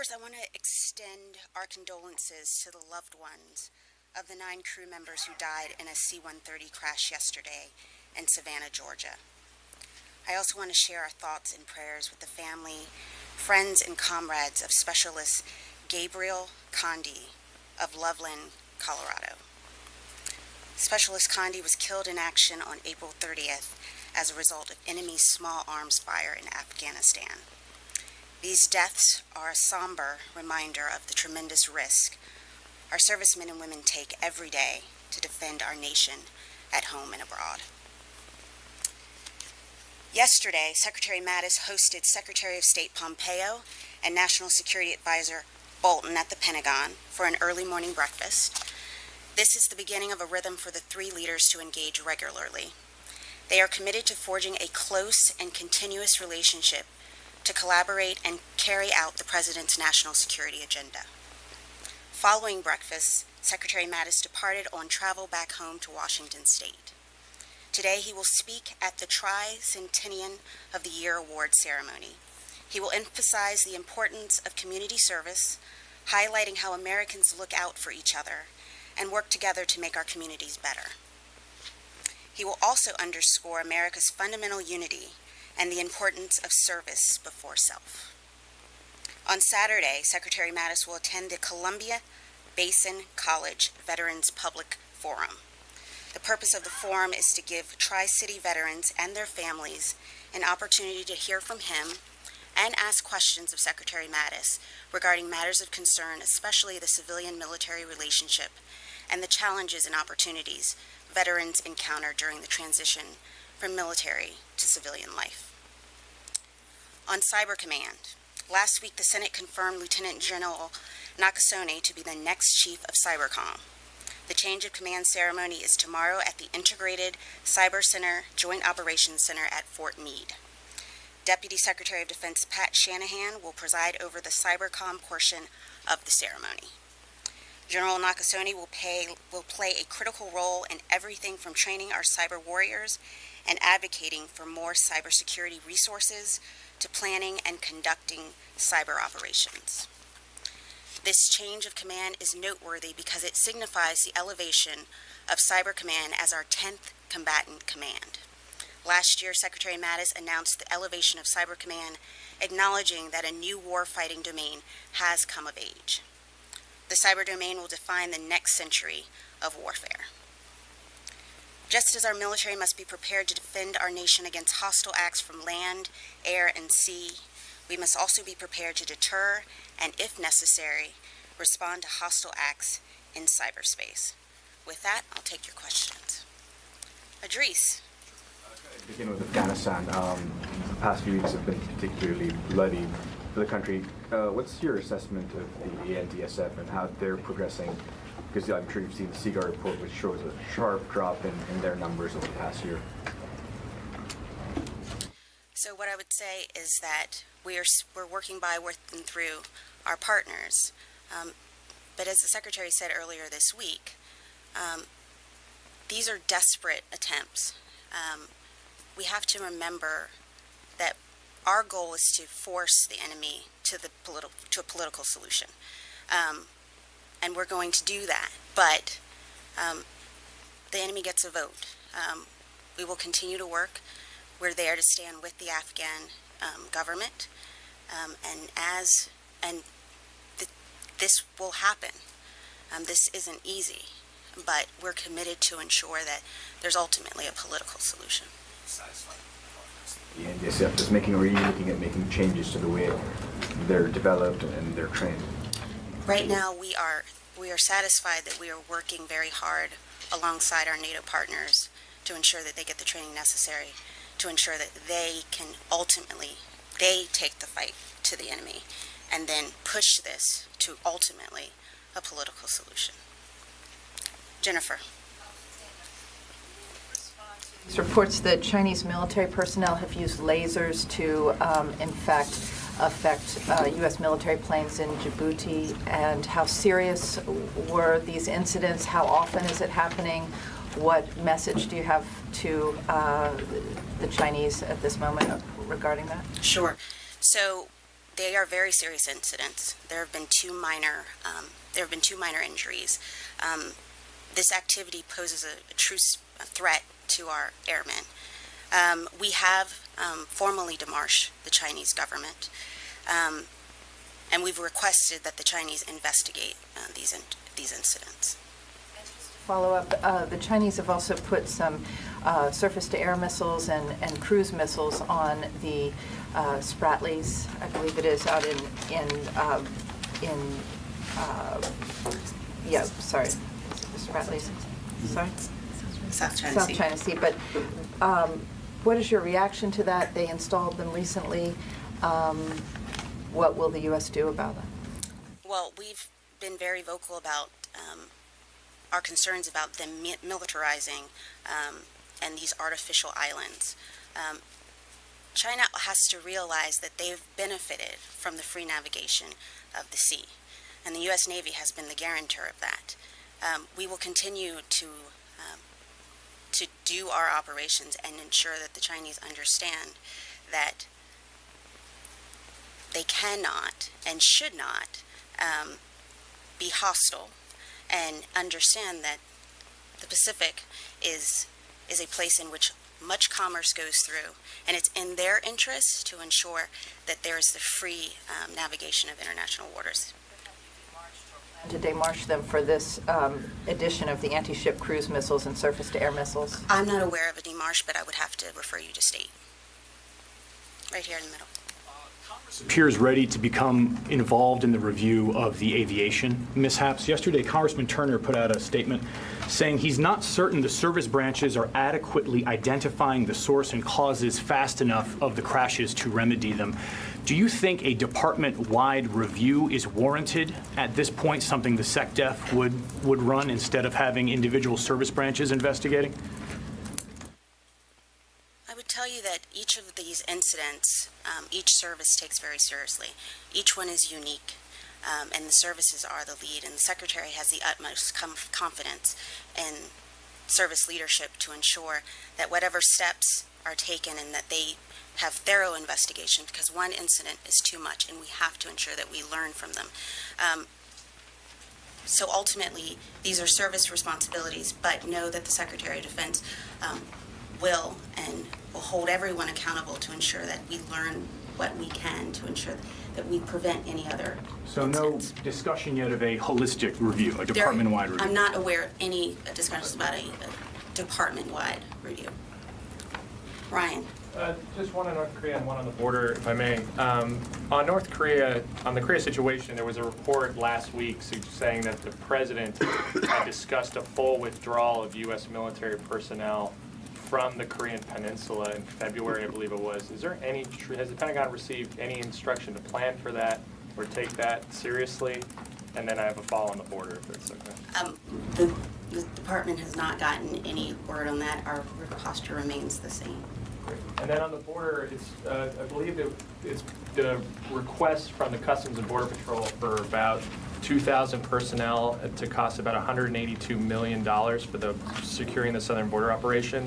First, I want to extend our condolences to the loved ones of the 9 crew members who died in a C-130 crash yesterday in Savannah, Georgia. I also want to share our thoughts and prayers with the family, friends, and comrades of Specialist Gabriel Condi of Loveland, Colorado. Specialist Condi was killed in action on April 30th as a result of enemy small arms fire in Afghanistan. These deaths are a somber reminder of the tremendous risk our servicemen and women take every day to defend our nation at home and abroad. Yesterday, Secretary Mattis hosted Secretary of State Pompeo and National Security Advisor Bolton at the Pentagon for an early morning breakfast. This is the beginning of a rhythm for the 3 leaders to engage regularly. They are committed to forging a close and continuous relationship to collaborate and carry out the President's national security agenda. Following breakfast, Secretary Mattis departed on travel back home to Washington State. Today, he will speak at the Tricentennial of the Year Award ceremony. He will emphasize the importance of community service, highlighting how Americans look out for each other and work together to make our communities better. He will also underscore America's fundamental unity and the importance of service before self. On Saturday, Secretary Mattis will attend the Columbia Basin College Veterans Public Forum. The purpose of the forum is to give Tri-City veterans and their families an opportunity to hear from him and ask questions of Secretary Mattis regarding matters of concern, especially the civilian-military relationship and the challenges and opportunities veterans encounter during the transition from military to civilian life. On Cyber Command, last week the Senate confirmed Lieutenant General Nakasone to be the next Chief of Cybercom. The change of command ceremony is tomorrow at the Integrated Cyber Center Joint Operations Center at Fort Meade. Deputy Secretary of Defense Pat Shanahan will preside over the Cybercom portion of the ceremony. General Nakasone will play a critical role in everything from training our cyber warriors and advocating for more cybersecurity resources to planning and conducting cyber operations. This change of command is noteworthy because it signifies the elevation of Cyber Command as our 10th combatant command. Last year, Secretary Mattis announced the elevation of Cyber Command, acknowledging that a new war-fighting domain has come of age. The cyber domain will define the next century of warfare. Just as our military must be prepared to defend our nation against hostile acts from land, air, and sea, we must also be prepared to deter and, if necessary, respond to hostile acts in cyberspace. With that, I'll take your questions. Idris. Begin with Afghanistan. The past few weeks have been particularly bloody for the country. What's your assessment of the ANDSF and how they're progressing? Because I'm sure you've seen the Seagull report, which shows a sharp drop in their numbers over the past year. So what I would say is that we're working through our partners. But as the Secretary said earlier this week, these are desperate attempts. We have to remember that our goal is to force the enemy to a political solution. And we're going to do that. But the enemy gets a vote. We will continue to work. We're there to stand with the Afghan government. This will happen. This isn't easy, but we're committed to ensure that there's ultimately a political solution. The NDSF is looking at making changes to the way they're developed and they're trained. Right now, we are satisfied that we are working very hard alongside our NATO partners to ensure that they get the training necessary, to ensure that they take the fight to the enemy, and then push this to ultimately a political solution. Jennifer. There's reports that Chinese military personnel have used lasers to, in fact, affect U.S. military planes in Djibouti. And how serious were these incidents? How often is it happening? What message do you have to the Chinese at this moment regarding that? Sure. So They are very serious incidents. There have been two minor injuries. This activity poses a true threat to our airmen. We have formally demarched the Chinese government, and we've requested that the Chinese investigate these incidents. Follow up, the Chinese have also put some surface-to-air missiles and cruise missiles on the Spratlys, I believe it is, out Spratlys, sorry? South China Sea. But what is your reaction to that? They installed them recently. What will the U.S. do about them? Well, we've been very vocal about our concerns about them militarizing and these artificial islands. China has to realize that they've benefited from the free navigation of the sea, and the U.S. Navy has been the guarantor of that. We will continue to do our operations and ensure that the Chinese understand that they cannot and should not be hostile, and understand that the Pacific is a place in which much commerce goes through, and it's in their interest to ensure that there is the free navigation of international waters. To demarche them for this edition of the anti-ship cruise missiles and surface-to-air missiles? I'm not aware of a demarche, but I would have to refer you to state. Right here in the middle. Appears ready to become involved in the review of the aviation mishaps. Yesterday, Congressman Turner put out a statement saying he's not certain the service branches are adequately identifying the source and causes fast enough of the crashes to remedy them. Do you think a department-wide review is warranted at this point, something the SecDef would run instead of having individual service branches investigating? I would tell you that each of these incidents, each service takes very seriously. Each one is unique, and the services are the lead, and the Secretary has the utmost confidence in service leadership to ensure that whatever steps are taken and that they have thorough investigation, because one incident is too much, and we have to ensure that we learn from them. So ultimately, these are service responsibilities, but know that the Secretary of Defense will hold everyone accountable to ensure that we learn what we can to ensure that we prevent any other So incidents. No discussion yet of a holistic review, a department-wide review? I'm not aware of any discussions about a department-wide review. Ryan. Just one on North Korea and one on the border, if I may. On North Korea, on the Korea situation, there was a report last week saying that the president had discussed a full withdrawal of U.S. military personnel from the Korean Peninsula in February, I believe it was. Is there any, has the Pentagon received any instruction to plan for that or take that seriously? And then I have a follow on the border, if it's okay. The department has not gotten any word on that. Our posture remains the same. Great. And then on the border, it's, I believe it's the request from the Customs and Border Patrol for about 2,000 personnel to cost about $182 million for the securing the southern border operation.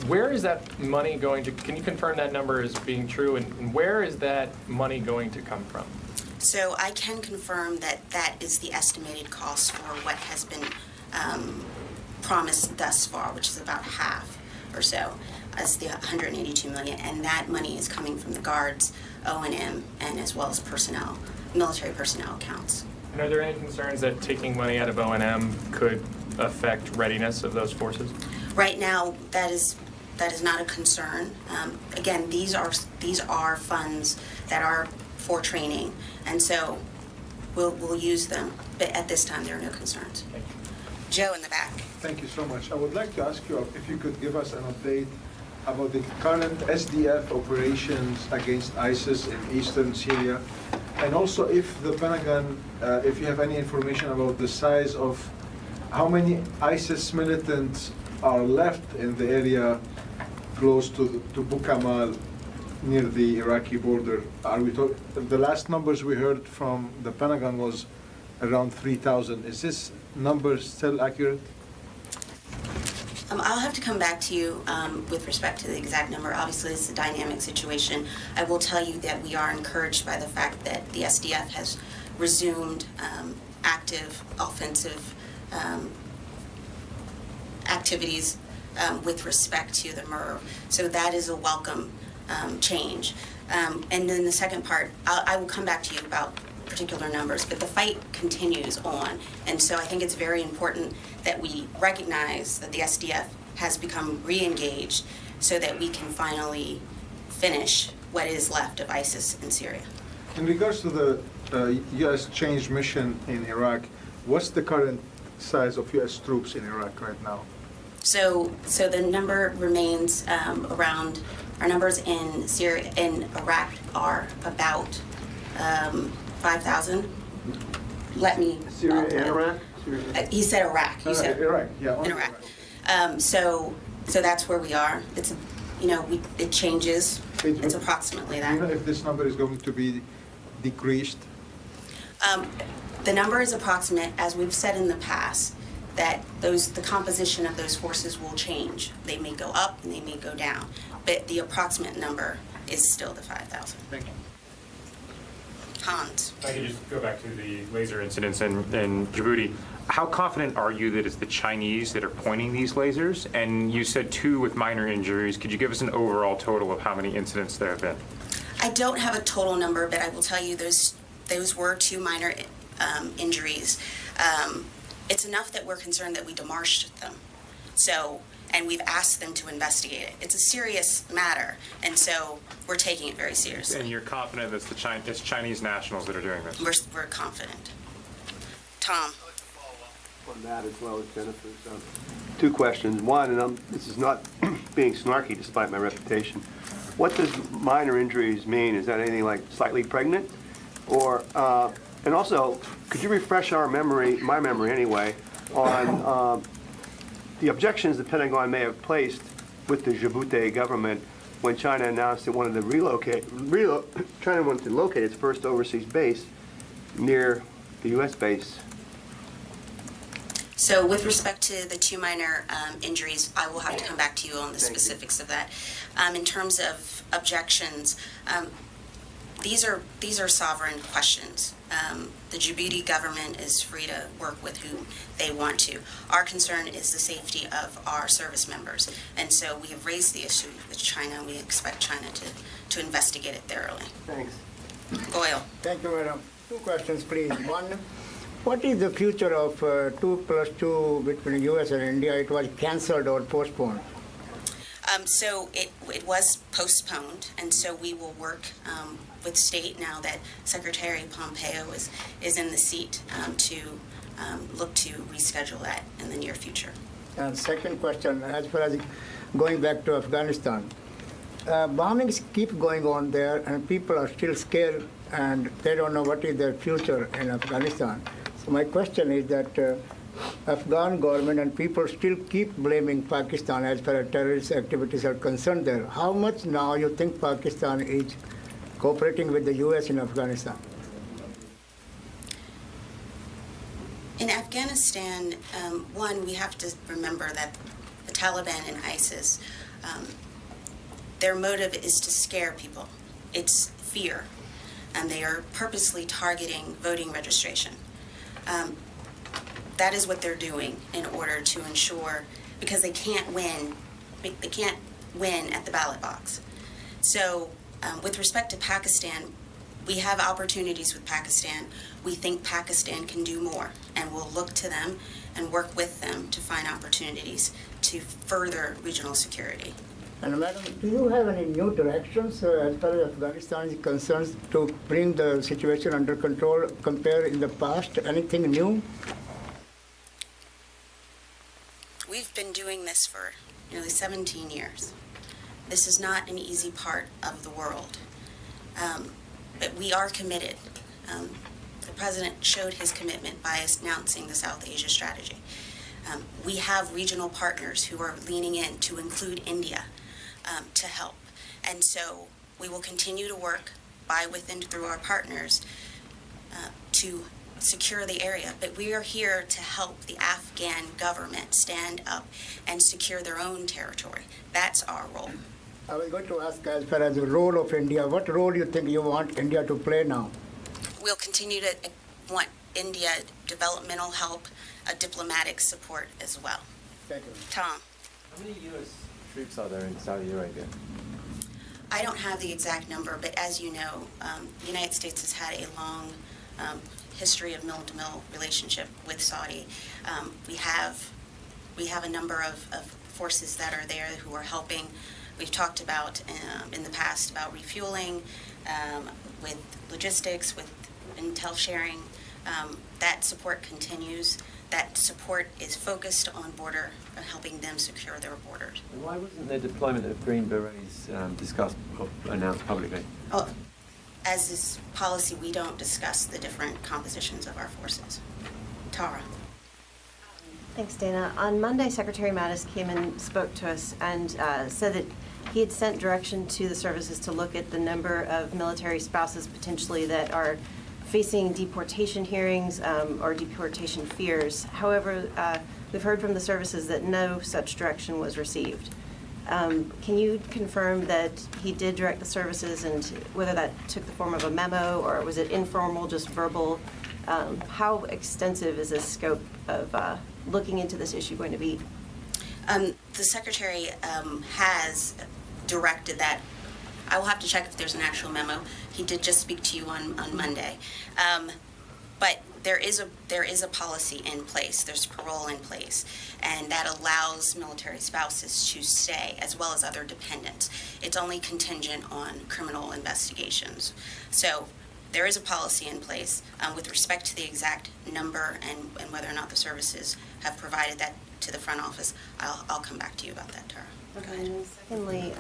Where is that money going to, can you confirm that number is being true, and where is that money going to come from? So I can confirm that that is the estimated cost for what has been promised thus far, which is about half or so, as the $182 million, and that money is coming from the Guards, O&M, and as well as personnel, military personnel accounts. And are there any concerns that taking money out of O&M could affect readiness of those forces? Right now, that is not a concern. Again, these are funds that are for training, and so we'll use them. But at this time, there are no concerns. Thank you. Joe in the back. Thank you so much. I would like to ask you if you could give us an update about the current SDF operations against ISIS in eastern Syria, and also if the Pentagon, if you have any information about the size of how many ISIS militants are left in the area close to Bukamal near the Iraqi border. Are we the last numbers we heard from the Pentagon was around 3,000. Is this number still accurate? I'll have to come back to you with respect to the exact number. Obviously, it's a dynamic situation. I will tell you that we are encouraged by the fact that the SDF has resumed active offensive activities with respect to the MRV. So that is a welcome change. And then the second part, I will come back to you about particular numbers, but the fight continues on. And so I think it's very important that we recognize that the SDF has become re-engaged so that we can finally finish what is left of ISIS in Syria. In regards to the U.S. changed mission in Iraq, what's the current size of U.S. troops in Iraq right now? So the number remains around, our numbers in Syria, in Iraq are about 5,000. Let me. Syria and Iraq? He said Iraq. You said Iraq, yeah. in Iraq. So that's where we are. It's, it changes. It's approximately that. Do you know if this number is going to be decreased? The number is approximate, as we've said in the past, that the composition of those forces will change. They may go up and they may go down, but the approximate number is still the 5,000. Thank you. Hans. If I could just go back to the laser incidents in Djibouti. How confident are you that it's the Chinese that are pointing these lasers? And you said 2 with minor injuries. Could you give us an overall total of how many incidents there have been? I don't have a total number, but I will tell you those were 2 minor injuries. It's enough that we're concerned that we demarched them. And we've asked them to investigate it. It's a serious matter, and so we're taking it very seriously. And you're confident that it's Chinese nationals that are doing this? We're confident. Tom. On that as well as Jennifer. So, 2 questions. One, and this is not being snarky despite my reputation. What does minor injuries mean? Is that anything like slightly pregnant? Or, and also, could you refresh our memory, my memory anyway, on the objections the Pentagon may have placed with the Djibouti government when China announced it wanted to China wanted to locate its first overseas base near the U.S. base? So with respect to the 2 minor injuries, I will have to come back to you on the specifics of that. In terms of objections, these are sovereign questions. The Djibouti government is free to work with whom they want to. Our concern is the safety of our service members, and so we have raised the issue with China, and we expect China to investigate it thoroughly. Thanks. Goyle. Thank you, madam. 2 questions, please. One, what is the future of 2+2 between U.S. and India? It was cancelled or postponed. So it was postponed, and so we will work with state now that Secretary Pompeo is in the seat to look to reschedule that in the near future. And second question, as far as going back to Afghanistan, bombings keep going on there, and people are still scared, and they don't know what is their future in Afghanistan. So my question is that Afghan government and people still keep blaming Pakistan as far as terrorist activities are concerned there. How much now you think Pakistan is cooperating with the U.S. in Afghanistan? In Afghanistan, one, we have to remember that the Taliban and ISIS, their motive is to scare people. It's fear, and they are purposely targeting voting registration. That is what they're doing in order to ensure, because they can't win at the ballot box. So with respect to Pakistan, we have opportunities with Pakistan. We think Pakistan can do more, and we'll look to them and work with them to find opportunities to further regional security. And madam, do you have any new directions as far as Afghanistan is concerned to bring the situation under control, compare in the past? Anything new? We've been doing this for nearly 17 years. This is not an easy part of the world, but we are committed. The President showed his commitment by announcing the South Asia strategy. We have regional partners who are leaning in, to include India, to help. And so we will continue to work by, with, and through our partners to secure the area, but we are here to help the Afghan government stand up and secure their own territory. That's our role. I was going to ask, as far as the role of India, what role do you think you want India to play now? We'll continue to want India developmental help, diplomatic support as well. Thank you. Tom? How many U.S. troops are there in Saudi Arabia? I don't have the exact number, but as you know, the United States has had a long history of mill-to-mill relationship with Saudi. We have a number of forces that are there who are helping. We've talked about in the past about refueling, with logistics, with intel sharing. That support continues. That support is focused on border, helping them secure their borders. And why wasn't the deployment of Green Berets discussed or announced publicly? Oh, as is policy, we don't discuss the different compositions of our forces. Tara. Thanks, Dana. On Monday, Secretary Mattis came and spoke to us and said that he had sent direction to the services to look at the number of military spouses potentially that are facing deportation hearings or deportation fears. However, we've heard from the services that no such direction was received. Can you confirm that he did direct the services, and whether that took the form of a memo or was it informal, just verbal? How extensive is this scope of looking into this issue going to be? The Secretary has directed that. I will have to check if there's an actual memo. He did just speak to you on Monday. But there is a policy in place. There's parole in place, and that allows military spouses to stay, as well as other dependents. It's only contingent on criminal investigations. So there is a policy in place. With respect to the exact number and whether or not the services have provided that to the front office, I'll come back to you about that, Tara. Okay. And then secondly,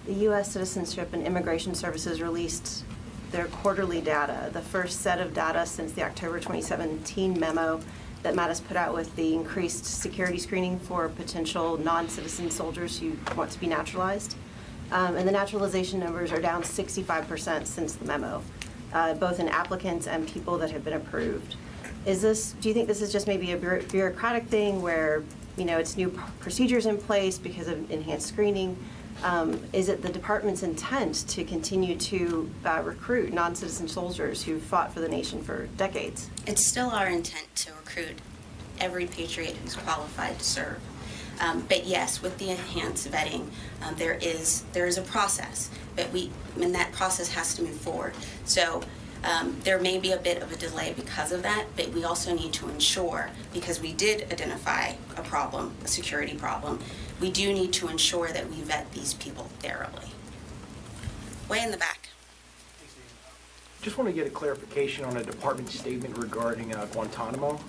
the U.S. Citizenship and Immigration Services released their quarterly data, the first set of data since the October 2017 memo that Mattis put out with the increased security screening for potential non-citizen soldiers who want to be naturalized. And the naturalization numbers are down 65% since the memo, both in applicants and people that have been approved. Do you think this is just maybe a bureaucratic thing where, it's new procedures in place because of enhanced screening? Is it the department's intent to continue to recruit non-citizen soldiers who fought for the nation for decades? It's still our intent to recruit every patriot who's qualified to serve. But yes, with the enhanced vetting, there is a process, and that process has to move forward. So there may be a bit of a delay because of that, but we also need to ensure, because we did identify a problem, a security problem, we do need to ensure that we vet these people thoroughly. Way in the back. Just want to get a clarification on a department statement regarding Guantanamo.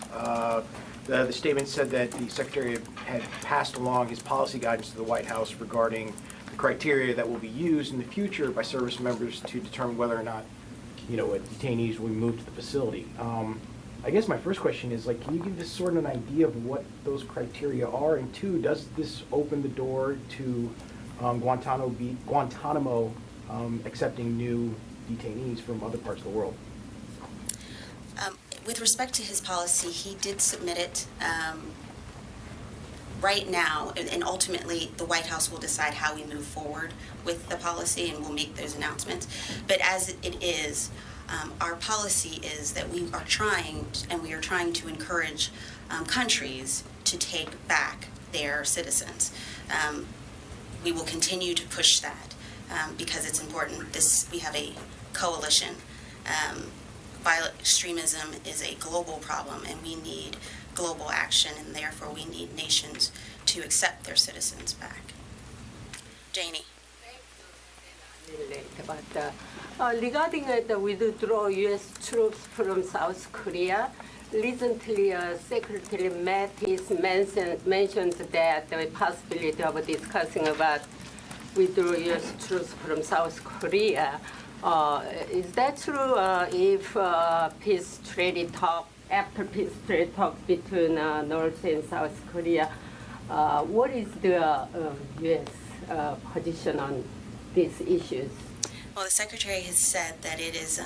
The statement said that the Secretary had passed along his policy guidance to the White House regarding the criteria that will be used in the future by service members to determine whether or not, detainees will be moved to the facility. I guess my first question is, can you give us sort of an idea of what those criteria are? And two, does this open the door to Guantanamo accepting new detainees from other parts of the world? With respect to his policy, he did submit it right now, and ultimately the White House will decide how we move forward with the policy, and we'll make those announcements. But as it is, our policy is that we are trying to encourage countries to take back their citizens. We will continue to push that because it's important. We have a coalition. Violent extremism is a global problem, and we need global action, and therefore we need nations to accept their citizens back. Janie. Regarding the withdrawal U.S. troops from South Korea, recently Secretary Mattis mentioned that the possibility of discussing about withdrawal U.S. troops from South Korea. Is that true if peace treaty talk, after peace treaty talk between North and South Korea, what is the U.S. position on these issues? Well, the Secretary has said that it is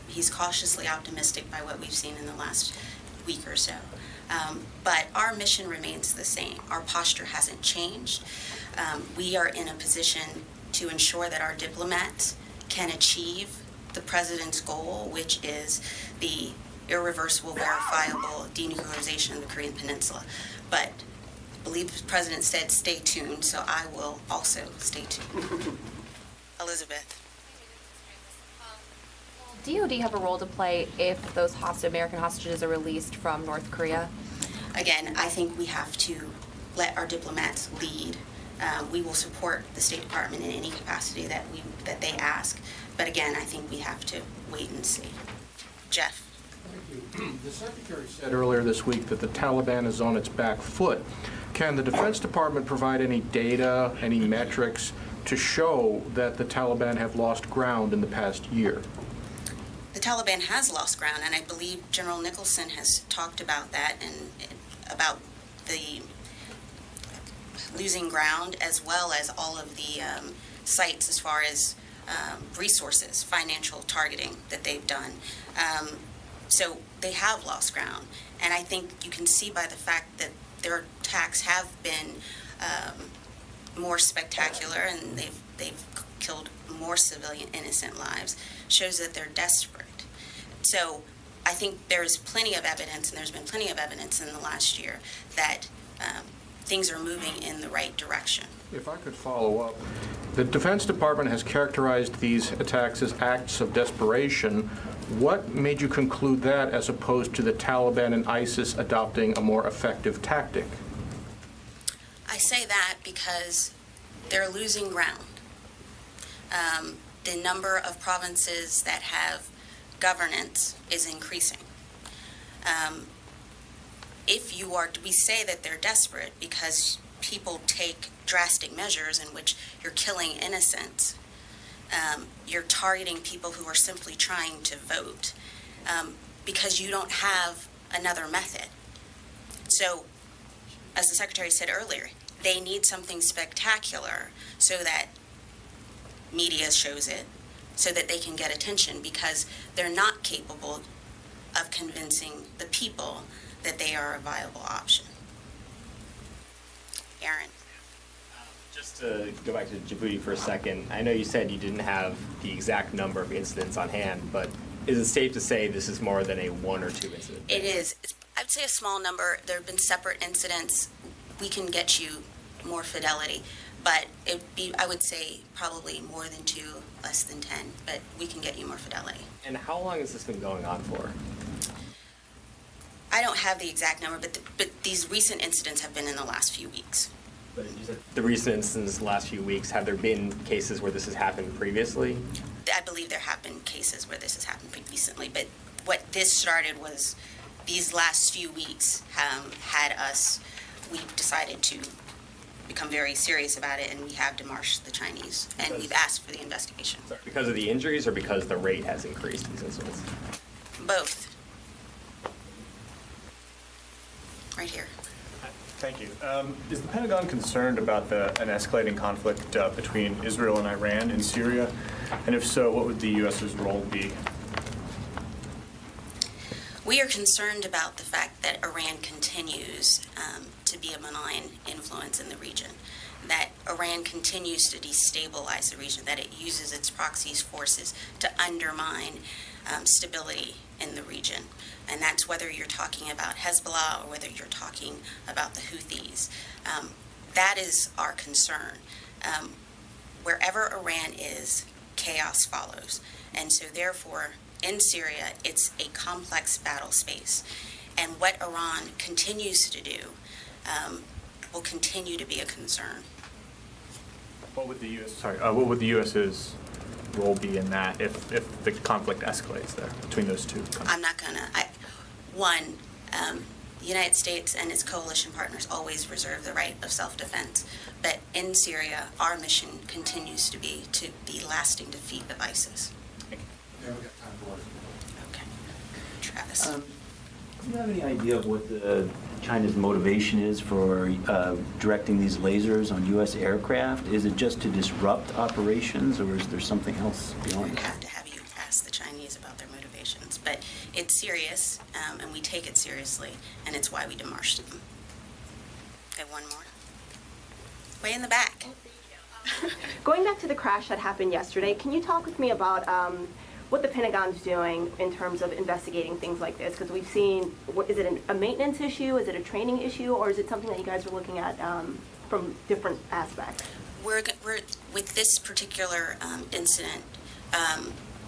he's cautiously optimistic by what we've seen in the last week or so. But our mission remains the same. Our posture hasn't changed. We are in a position to ensure that our diplomats can achieve the president's goal, which is the irreversible, verifiable denuclearization of the Korean Peninsula. But I believe the president said stay tuned, so I will also stay tuned. Elizabeth. Will DOD have a role to play if those American hostages are released from North Korea? Again, I think we have to let our diplomats lead. We will support the State Department in any capacity that they ask. But again, I think we have to wait and see. Jeff. Thank you. The Secretary said earlier this week that the Taliban is on its back foot. Can the Defense Department provide any data, any metrics to show that the Taliban have lost ground in the past year? The Taliban has lost ground, and I believe General Nicholson has talked about that and about the losing ground, as well as all of the sites as far as resources, financial targeting that they've done. So they have lost ground, and I think you can see by the fact that their attacks have been more spectacular, and they've killed more civilian innocent lives, shows that they're desperate. So I think there's plenty of evidence, and there's been plenty of evidence in the last year, that things are moving in the right direction. If I could follow up, the Defense Department has characterized these attacks as acts of desperation. What made you conclude that as opposed to the Taliban and ISIS adopting a more effective tactic? I say that because they're losing ground. The number of provinces that have governance is increasing. We say that they're desperate because people take drastic measures in which you're killing innocents. You're targeting people who are simply trying to vote because you don't have another method. So, as the Secretary said earlier, they need something spectacular so that media shows it, so that they can get attention, because they're not capable of convincing the people that they are a viable option. Aaron. Just to go back to Djibouti for a second, I know you said you didn't have the exact number of incidents on hand, but is it safe to say this is more than a 1 or 2 incident? It is. I'd say a small number. There have been separate incidents. We can get you more fidelity, but I would say probably more than 2, less than 10, but we can get you more fidelity. And how long has this been going on for? I don't have the exact number, but these recent incidents have been in the last few weeks. But you said the recent incidents in the last few weeks, have there been cases where this has happened previously? I believe there have been cases where this has happened pretty recently, but what this started was these last few weeks we've decided to become very serious about it, and we have demarched the Chinese, and we've asked for the investigation. Because of the injuries or because the rate has increased these incidents? Both. Right here. Thank you. Is the Pentagon concerned about an escalating conflict between Israel and Iran in Syria? And if so, what would the U.S.'s role be? We are concerned about the fact that Iran continues to be a malign influence in the region, that Iran continues to destabilize the region, that it uses its proxy forces to undermine stability in the region. And that's whether you're talking about Hezbollah or whether you're talking about the Houthis. That is our concern. Wherever Iran is, chaos follows. And so therefore, in Syria, it's a complex battle space. And what Iran continues to do will continue to be a concern. What would what would the U.S.'s role be in that if the conflict escalates there between those two countries? I'm not gonna. The United States and its coalition partners always reserve the right of self-defense. But in Syria, our mission continues to be the lasting defeat of ISIS. Thank you. Yeah, we got time for one. Okay. Travis. Do you have any idea of what China's motivation is for directing these lasers on U.S. aircraft? Is it just to disrupt operations, or is there something else beyond I'd that? have to have you ask the Chinese about their motivation. serious, and we take it seriously, and it's why we demarched them. Okay, one more. Way in the back. Going back to the crash that happened yesterday, can you talk with me about what the Pentagon's doing in terms of investigating things like this? Because we've seen, is it a maintenance issue, is it a training issue, or is it something that you guys are looking at from different aspects? We're with this particular incident,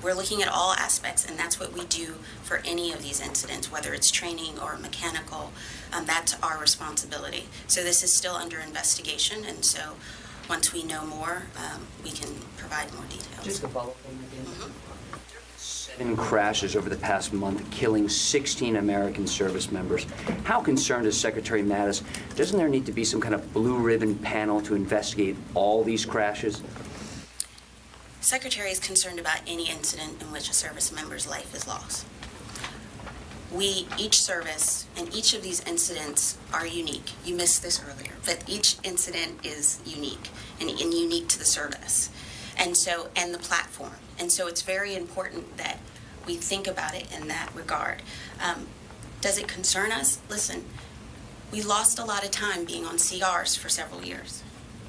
we're looking at all aspects, and that's what we do for any of these incidents, whether it's training or mechanical. That's our responsibility. So this is still under investigation, and so once we know more, we can provide more details. Just a follow-up on that. Mm-hmm. 7 crashes over the past month, killing 16 American service members. How concerned is Secretary Mattis? Doesn't there need to be some kind of blue ribbon panel to investigate all these crashes? Secretary is concerned about any incident in which a service member's life is lost. Each service and each of these incidents are unique. You missed this earlier, but each incident is unique and unique to the service. And the platform. And so it's very important that we think about it in that regard. Does it concern us? Listen, we lost a lot of time being on CRs for several years,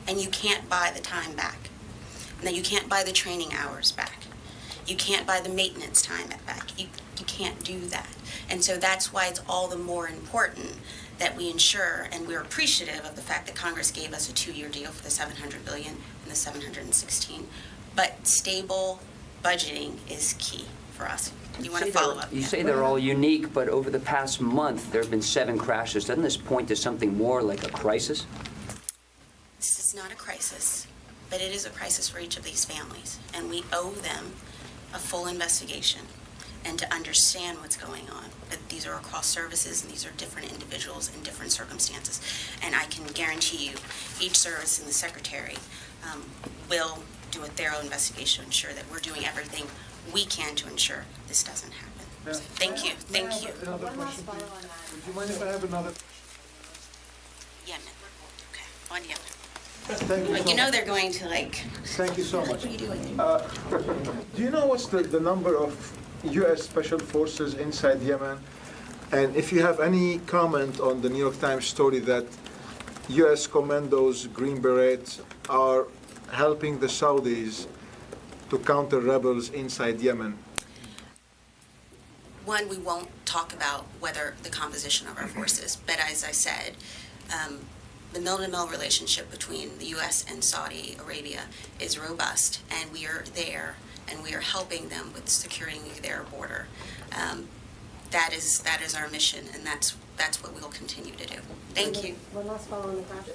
and you can't buy the time back. Now, you can't buy the training hours back. You can't buy the maintenance time back. You can't do that. And so that's why it's all the more important that we ensure, and we're appreciative of the fact that Congress gave us a 2-year deal for the $700 billion and the $716. But stable budgeting is key for us. You want to follow up? You say they're all unique, but over the past month, there have been 7 crashes. Doesn't this point to something more like a crisis? This is not a crisis, but it is a crisis for each of these families, and we owe them a full investigation and to understand what's going on. But these are across services, and these are different individuals in different circumstances. And I can guarantee you, each service and the Secretary will do a thorough investigation to ensure that we're doing everything we can to ensure this doesn't happen. Yeah. So thank you. Thank you. One last follow on that. Would you mind if I have another? Yemen. Okay, on Yemen. Thank you. You know they're going to Thank you so much. What are you doing? Do you know what's the number of U.S. Special Forces inside Yemen? And if you have any comment on the New York Times story that U.S. commandos, Green Berets, are helping the Saudis to counter rebels inside Yemen? One, we won't talk about whether the composition of our forces, but as I said, the mill-to-mill relationship between the U.S. and Saudi Arabia is robust, and we are there, and we are helping them with securing their border. That is our mission, and that's what we'll continue to do. Thank you. One last follow on the crash.